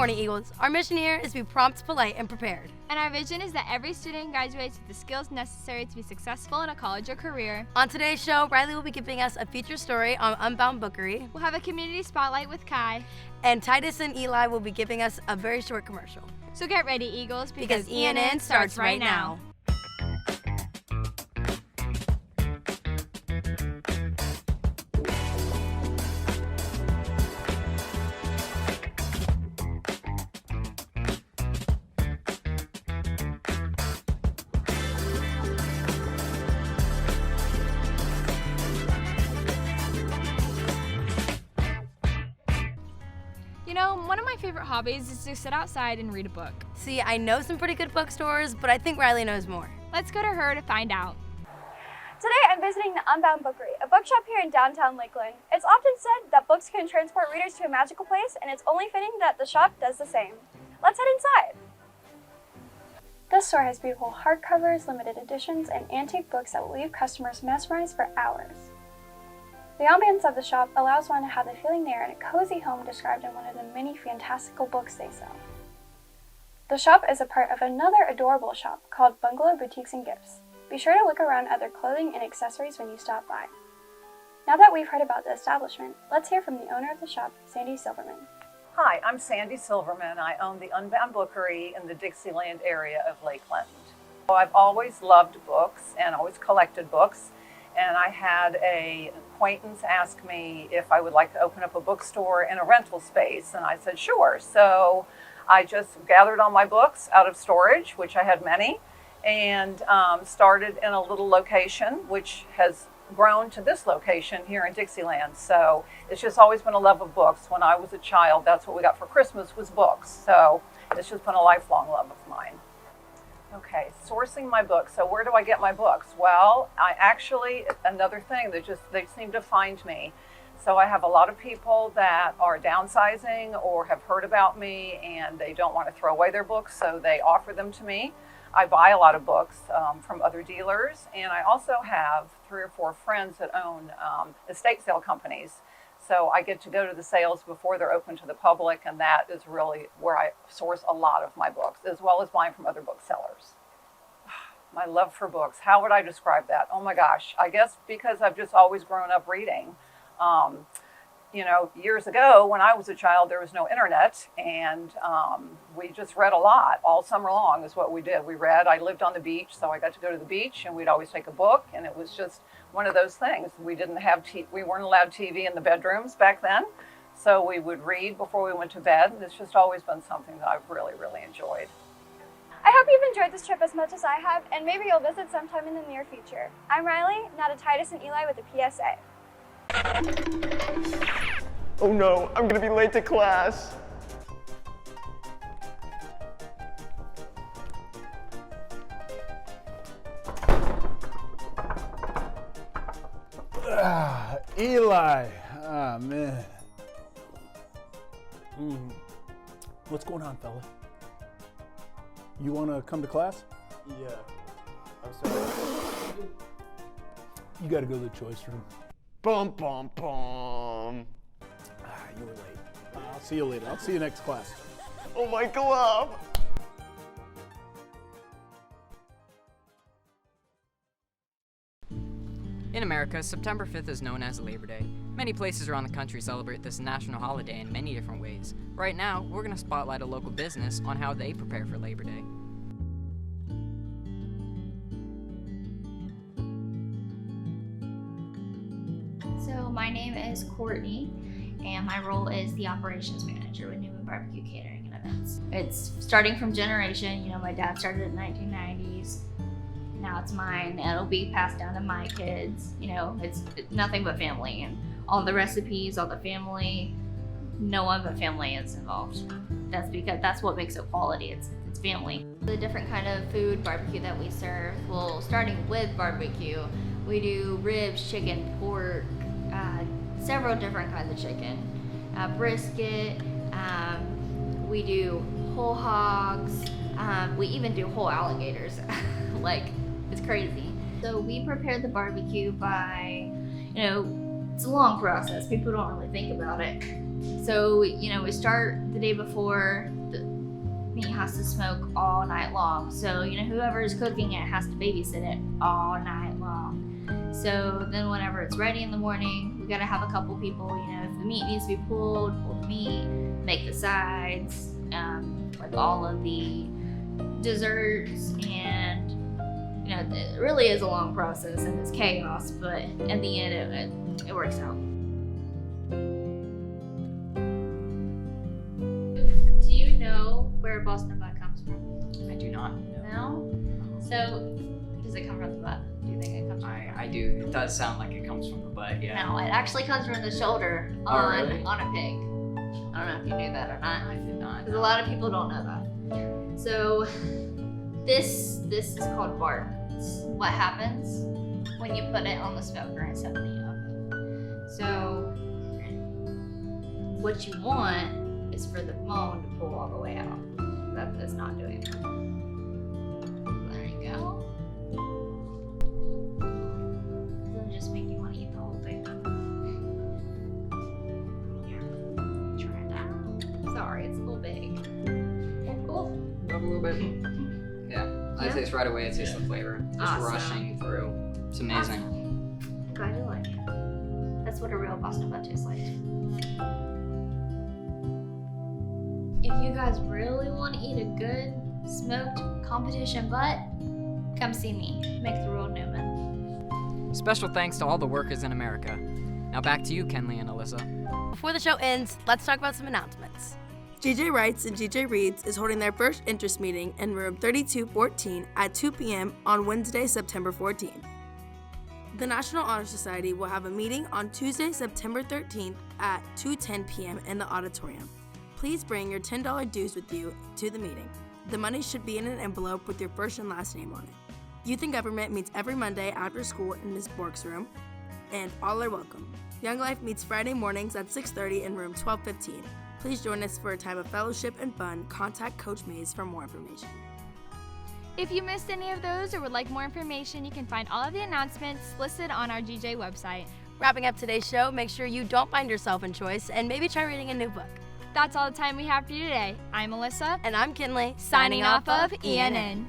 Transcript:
morning, Eagles. Our mission here is to be prompt, polite, and prepared. And our vision is that every student graduates with the skills necessary to be successful in a college or career. On today's show, Riley will be giving us a feature story on Unbound Bookery. We'll have a community spotlight with Kai. And Titus and Eli will be giving us a very short commercial. So get ready, Eagles, because ENN starts right now. You know, one of my favorite hobbies is to sit outside and read a book. See, I know some pretty good bookstores, but I think Riley knows more. Let's go to her to find out. Today I'm visiting the Unbound Bookery, a bookshop here in downtown Lakeland. It's often said that books can transport readers to a magical place, and it's only fitting that the shop does the same. Let's head inside. This store has beautiful hardcovers, limited editions, and antique books that will leave customers mesmerized for hours. The ambience of the shop allows one to have the feeling they are in a cozy home described in one of the many fantastical books they sell. The shop is a part of another adorable shop called Bungalow Boutiques and Gifts. Be sure to look around at their clothing and accessories when you stop by. Now that we've heard about the establishment, let's hear from the owner of the shop, Sandy Silverman. Hi, I'm Sandy Silverman. I own the Unbound Bookery in the Dixieland area of Lakeland. I've always loved books and always collected books. And I had an acquaintance ask me if I would like to open up a bookstore in a rental space, and I said sure. So I just gathered all my books out of storage, which I had many, and started in a little location, which has grown to this location here in Dixieland. So it's just always been a love of books. When I was a child, that's what we got for Christmas was books. So it's just been a lifelong love of mine. Okay, sourcing my books. So where do I get my books? Well, another thing that they seem to find me. So I have a lot of people that are downsizing or have heard about me and they don't want to throw away their books, so they offer them to me. I buy a lot of books from other dealers, and I also have 3 or 4 friends that own estate sale companies. So I get to go to the sales before they're open to the public, and that is really where I source a lot of my books, as well as buying from other booksellers. My love for books, how would I describe that? Oh my gosh, I guess because I've just always grown up reading. You know, years ago when I was a child, there was no internet, and we just read a lot. All summer long is what we did. We read. I lived on the beach, so I got to go to the beach, and we'd always take a book, and it was just one of those things. We weren't allowed TV in the bedrooms back then, so we would read before we went to bed, and it's just always been something that I've really, really enjoyed. I hope you've enjoyed this trip as much as I have, and maybe you'll visit sometime in the near future. I'm Riley, now to Titus and Eli with a PSA. Oh no, I'm gonna be late to class. Eli, man. What's going on, fella? You wanna come to class? Yeah, I'm sorry. You gotta go to the choice room. Bum, bum, bum. You were late. I'll see you later. I'll see you next class. Oh, my glove. In America, September 5th is known as Labor Day. Many places around the country celebrate this national holiday in many different ways. Right now, we're going to spotlight a local business on how they prepare for Labor Day. So my name is Courtney, and my role is the operations manager with Newman Barbecue Catering and Events. It's starting from generation. You know, my dad started in the 1990s. Now it's mine, and it'll be passed down to my kids. You know, it's nothing but family, and all the recipes, all the family, no one but family is involved. That's because that's what makes it quality. It's family. The different kind of food barbecue that we serve. Well, starting with barbecue, we do ribs, chicken, pork, several different kinds of chicken, brisket. We do whole hogs. We even do whole alligators. Like, it's crazy. So we prepare the barbecue by, it's a long process. People don't really think about it. So, we start the day before. The meat has to smoke all night long. So, whoever is cooking it has to babysit it all night long. So then whenever it's ready in the morning, we gotta have a couple people, if the meat needs to be pull the meat, make the sides, like all of the desserts, and it really is a long process and it's chaos, but at the end it works out. Do you know where Boston butt comes from? I do not know. No? So does it come from the butt? Do you think it comes from the butt? I do. It does sound like it comes from the butt, yeah. No, it actually comes from the shoulder really? on a pig. I don't know if you knew that or not. I did not. Because a lot of people don't know that. So this is called barb. It's what happens when you put it on the smoker instead of the oven. So what you want is for the bone to pull all the way out. That's not doing it. There you go. It'll just make you want to eat the whole thing. Here. Try it out. Sorry, it's a little big. Cool. Rub a little bit. Yeah. I taste right away. It tastes the flavor. Just Awesome. rushing through. It's amazing. I'm glad you like it. That's what a real Boston butt tastes like. If you guys really want to eat a good smoked competition butt, come see me. Make the Royal Newman. Special thanks to all the workers in America. Now back to you, Kenley and Alyssa. Before the show ends, let's talk about some announcements. GJ Wrights and GJ Reads is holding their first interest meeting in room 3214 at 2 p.m. on Wednesday, September 14th. The National Honor Society will have a meeting on Tuesday, September 13th at 2:10 p.m. in the auditorium. Please bring your $10 dues with you to the meeting. The money should be in an envelope with your first and last name on it. Youth and Government meets every Monday after school in Ms. Bork's room, and all are welcome. Young Life meets Friday mornings at 6:30 in room 1215. Please join us for a time of fellowship and fun. Contact Coach Mays for more information. If you missed any of those or would like more information, you can find all of the announcements listed on our GJ website. Wrapping up today's show, make sure you don't find yourself in choice and maybe try reading a new book. That's all the time we have for you today. I'm Alyssa, And I'm Kinley, signing off of ENN.